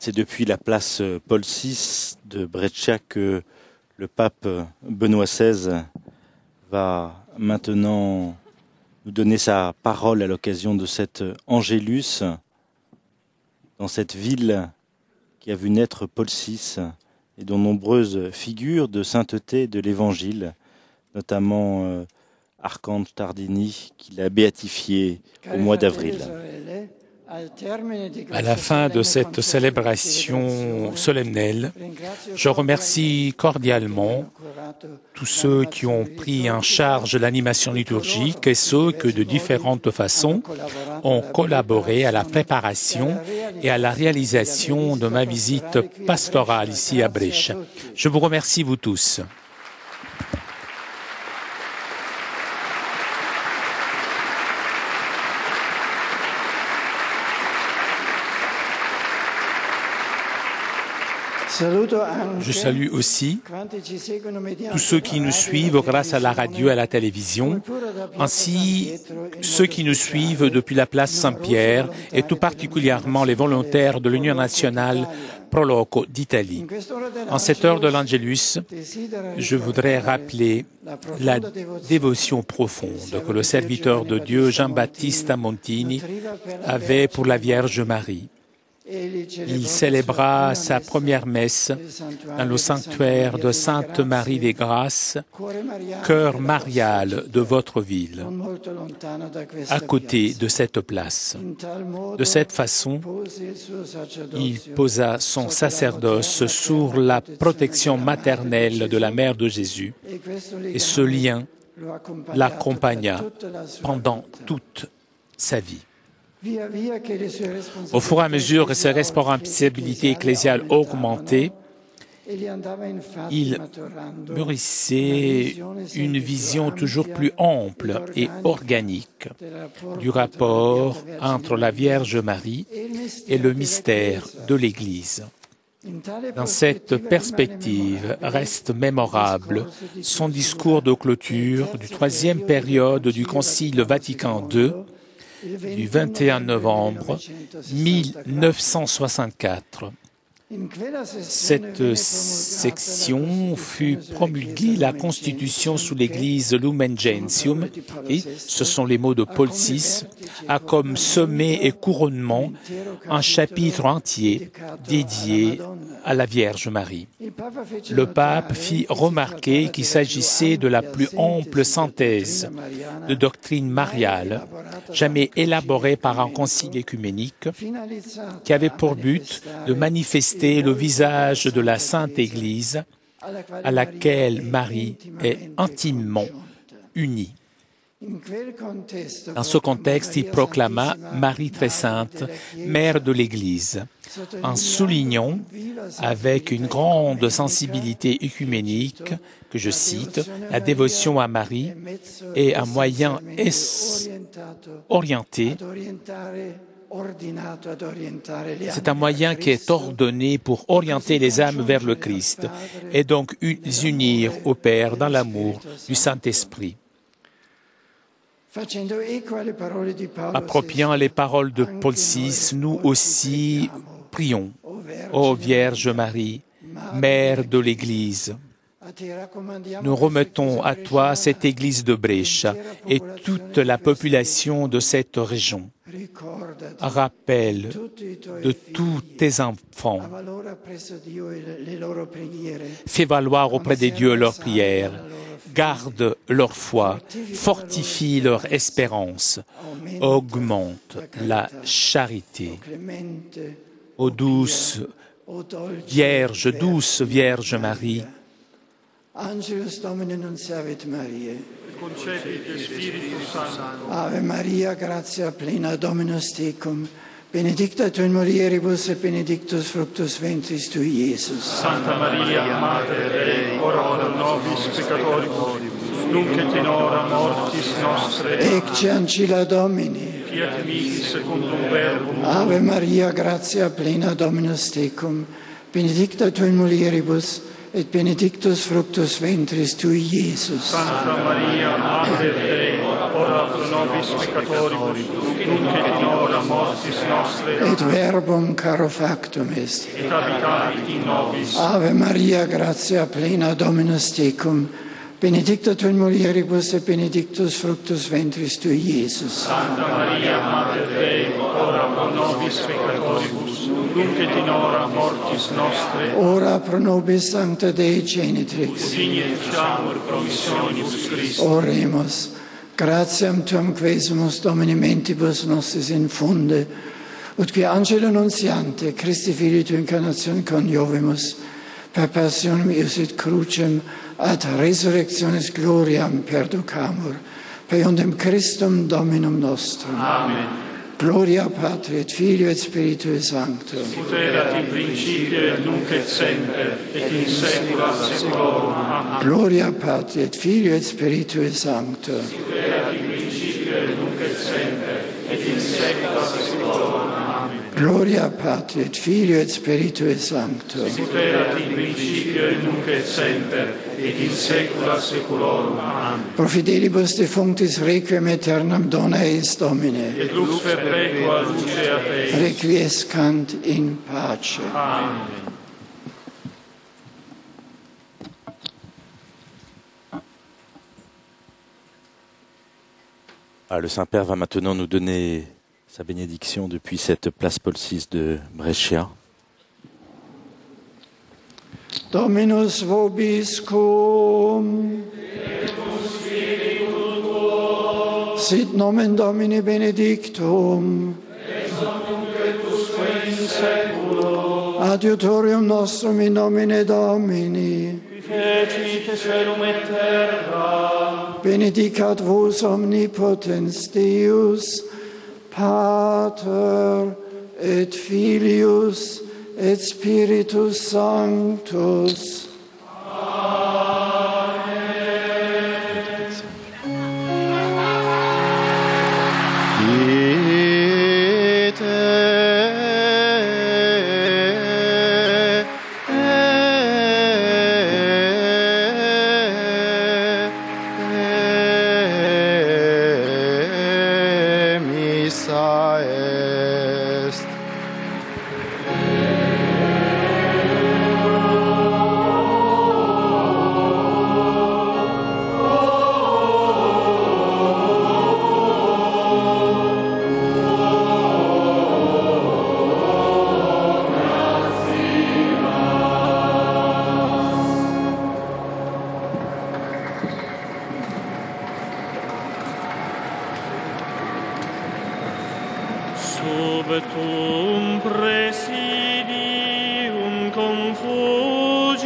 C'est depuis la place Paul VI de Brescia que le pape Benoît XVI va maintenant nous donner sa parole à l'occasion de cet Angélus dans cette ville qui a vu naître Paul VI et dont nombreuses figures de sainteté de l'Évangile, notamment Archange Tardini qui l'a béatifié au mois d'avril. À la fin de cette célébration solennelle, je remercie cordialement tous ceux qui ont pris en charge l'animation liturgique et ceux qui, de différentes façons, ont collaboré à la préparation et à la réalisation de ma visite pastorale ici à Brescia. Je vous remercie, vous tous. Je salue aussi tous ceux qui nous suivent grâce à la radio et à la télévision, ainsi ceux qui nous suivent depuis la place Saint-Pierre et tout particulièrement les volontaires de l'Union nationale Pro Loco d'Italie. En cette heure de l'Angélus, je voudrais rappeler la dévotion profonde que le serviteur de Dieu Jean-Baptiste Montini avait pour la Vierge Marie. Il célébra sa première messe dans le sanctuaire de Sainte Marie des Grâces, cœur marial de votre ville, à côté de cette place. De cette façon, il posa son sacerdoce sous la protection maternelle de la mère de Jésus, et ce lien l'accompagna pendant toute sa vie. Au fur et à mesure que ses responsabilités ecclésiales augmentaient, il mûrissait une vision toujours plus ample et organique du rapport entre la Vierge Marie et le mystère de l'Église. Dans cette perspective reste mémorable son discours de clôture du troisième période du Concile Vatican II, du 21 novembre 1964. Cette section fut promulguée la Constitution sous l'Église Lumen Gentium et, ce sont les mots de Paul VI, a comme sommet et couronnement un chapitre entier dédié à la Vierge Marie. Le pape fit remarquer qu'il s'agissait de la plus ample synthèse de doctrine mariale jamais élaborée par un concile écuménique qui avait pour but de manifester le visage de la Sainte Église à laquelle Marie est intimement unie. Dans ce contexte, il proclama Marie très sainte, mère de l'Église, en soulignant avec une grande sensibilité œcuménique que, je cite, la dévotion à Marie est un moyen orienté. C'est un moyen qui est ordonné pour orienter les âmes vers le Christ et donc les unir au Père dans l'amour du Saint-Esprit. Appropriant les paroles de Paul VI, nous aussi prions. Ô Vierge Marie, Mère de l'Église, nous remettons à toi cette Église de Brescia et toute la population de cette région. Rappelle de tous tes enfants. Fais valoir auprès de Dieu leurs prières. Garde leur foi. Fortifie leur espérance. Augmente la charité. Ô douce Vierge Marie, Angelus Domini nunciavit Mariae. Concepite Spiritus Sancto. Ave Maria, gratia plena Dominus tecum, benedicta tu in mulieribus et benedictus fructus ventris tui, Iesus. Santa Maria, Mater Dei, ora pro nobis peccatoribus, nunc et in hora mortis nostre. Ecce ancilla Domini. Fiat mihi secundum verbum. Ave Maria, gratia plena Dominus tecum, benedicta tu in mulieribus et benedictus fructus ventris tui, Iesus. Santa Maria, Mater Dei, ora pro nobis peccatoribus, nunc et in hora mortis nostre. Et verbum caro factum est. Et habitavit in nobis. Ave Maria, gratia plena, Dominus tecum, benedicta tu in mulieribus et benedictus fructus ventris tui, Iesus. Santa Maria, Mater Dei, ora pro nobis peccatoribus, nunc et in hora mortis nostre. Ora pro nobis Sancta Dei Genitrix. Digne ficiamur promissionibus Christi. Oremus. Gratiam tuam quesumus Domini mentibus nostris infunde, ut qui angelo nuntiante, Christi Filii tu incarnatione coniovimus, per passionem eius et crucem, ad resurrectionis gloriam perducamur, per iundem Christum Dominum nostrum. Amen. Gloria Patri et Filio et Spiritui Sancto. Ut erat in principio et nunc et semper, et in saecula saeculorum. Amen. Gloria Patri et Filio et Spiritui Sancto. Ut erat in principio et nunc et semper, et in saecula saeculorum. Amen. Gloria Patri et Filio et Spiritui Sancto. Ut erat in principio et nunc et semper, et in saecula saeculorum. Amen. Pro fidelibus defunctis requiem aeternam dona eis Domine. Et lux perpetua lucea Dei. Requiescant in pace. Amen. Le Saint-Père va maintenant nous donner sa bénédiction depuis cette place Paul VI de Brescia. Dominus vobiscum. Sit nomen Domini benedictum. Adiutorium nostrum in nomine Domini. Fecit caelum et terra. Benedicat vos omnipotens Deus, Pater et Filius et Spiritus Sanctus. Subtum presidium confugimus.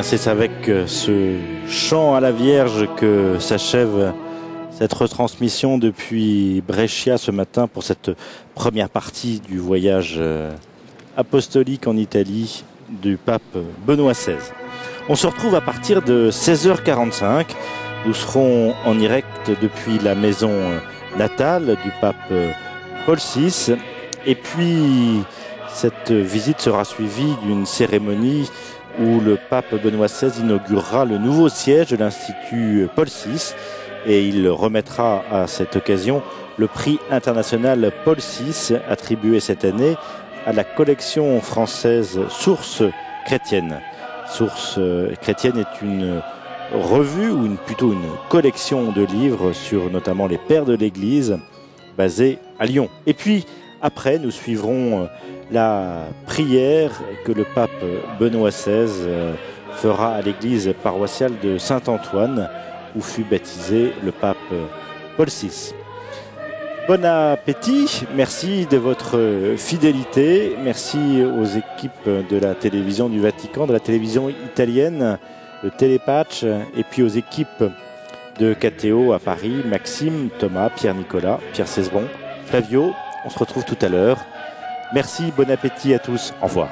C'est avec ce chant à la Vierge que s'achève cette retransmission depuis Brescia ce matin pour cette première partie du voyage apostolique en Italie du pape Benoît XVI. On se retrouve à partir de 16h45. Nous serons en direct depuis la maison natale du pape Paul VI. Et puis, cette visite sera suivie d'une cérémonie où le pape Benoît XVI inaugurera le nouveau siège de l'Institut Paul VI et il remettra à cette occasion le prix international Paul VI attribué cette année à la collection française Sources chrétiennes. Sources chrétiennes est une revue ou plutôt une collection de livres sur notamment les pères de l'Église basée à Lyon. Et puis après, nous suivrons la prière que le pape Benoît XVI fera à l'église paroissiale de Saint-Antoine, où fut baptisé le pape Paul VI. Bon appétit, merci de votre fidélité, merci aux équipes de la télévision du Vatican, de la télévision italienne, de Télépatch, et puis aux équipes de KTO à Paris, Maxime, Thomas, Pierre-Nicolas, Pierre Cesbon, Flavio. On se retrouve tout à l'heure. Merci, bon appétit à tous, au revoir.